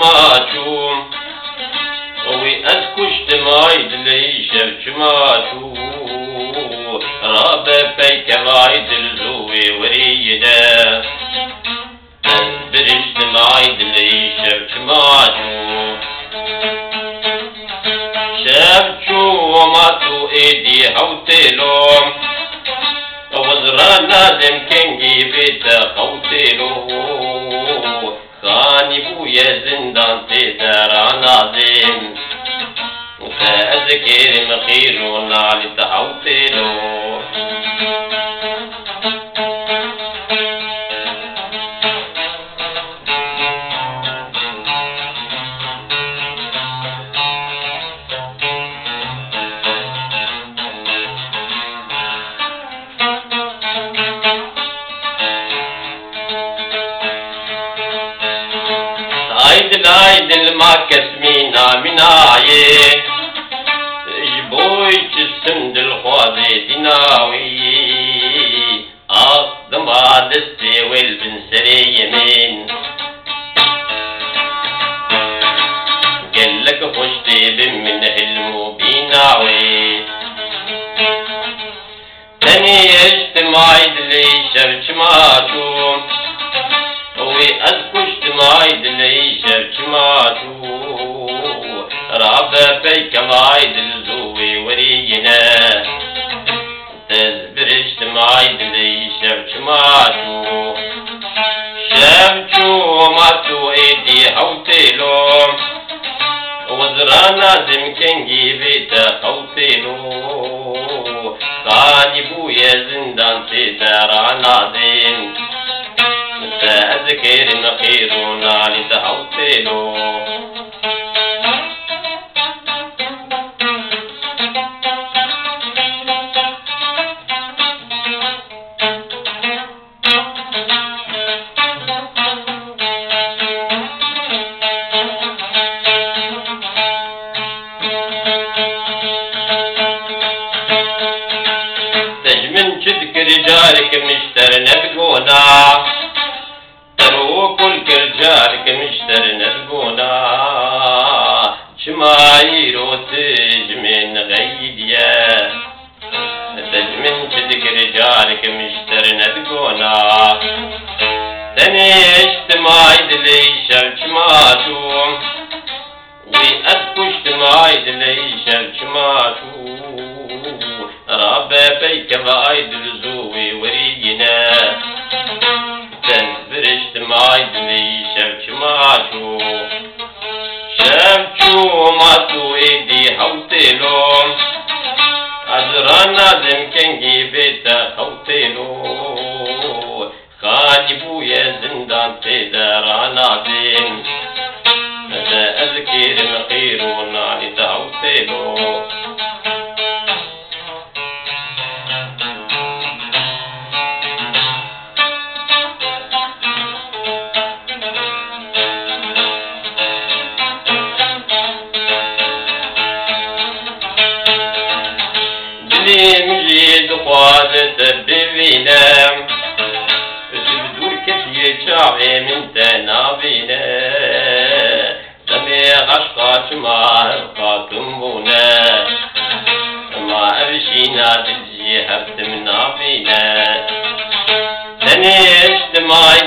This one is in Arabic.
شماشو وي أذكو اجتماعي دلي شماشو راب بيك رايد الزوي وريدا بالاجتماعي دلي شماشو شبشو وماتو ايدي هوتيلو وزرانا دم كنجي بيتا خوتيلو خاني بويا زندان تدار نازم وتأذكر مخيرو نالي تهوتيلو عيد ما كسمينا من عيه جبوي جسند الخوازي ديناوي أقدم عدستي والبن سري يمين قلك خشتي بمن علمو بيناوي تاني اجتماعي دلي شماشو وي أذكو اجتماعي دلي شماشو رابا بيك رايد الزوي ورينا تزبر اجتماعي دلي شماشو شمشو ماتو ايدي هوتيلو وزرانا زمكنجي بيتا خوتيلو خاني بويا زندان تدار نازم تأذكر مخيرنا لتهوتيلو تجمن شدك رجالك مشترنا بقونا وكل كرجالك مشترنا البونا شمايرو تجمن غيديا تجمن شدك رجالك مشترنا البونا تاني اجتماعي دلي شماشو وي أذكو اجتماعي دلي شماشو رابا بيك رايد الزوي ورينا تنزبر اجتماعي دلي شماشو شمشو ماتو ايدي هوتيلو أزرانا زمكنجي بيتا هوتيلو خاني بويا زندان تدار نازم أذكر مخيرو نالي تهوتيلو مجيد خوازت ببينا تبدور كتير شعبي من تنابينا دمي غشقا شمار قاتمبونا ما أبشينا بالجي هبت من نابينا تاني اجتماعي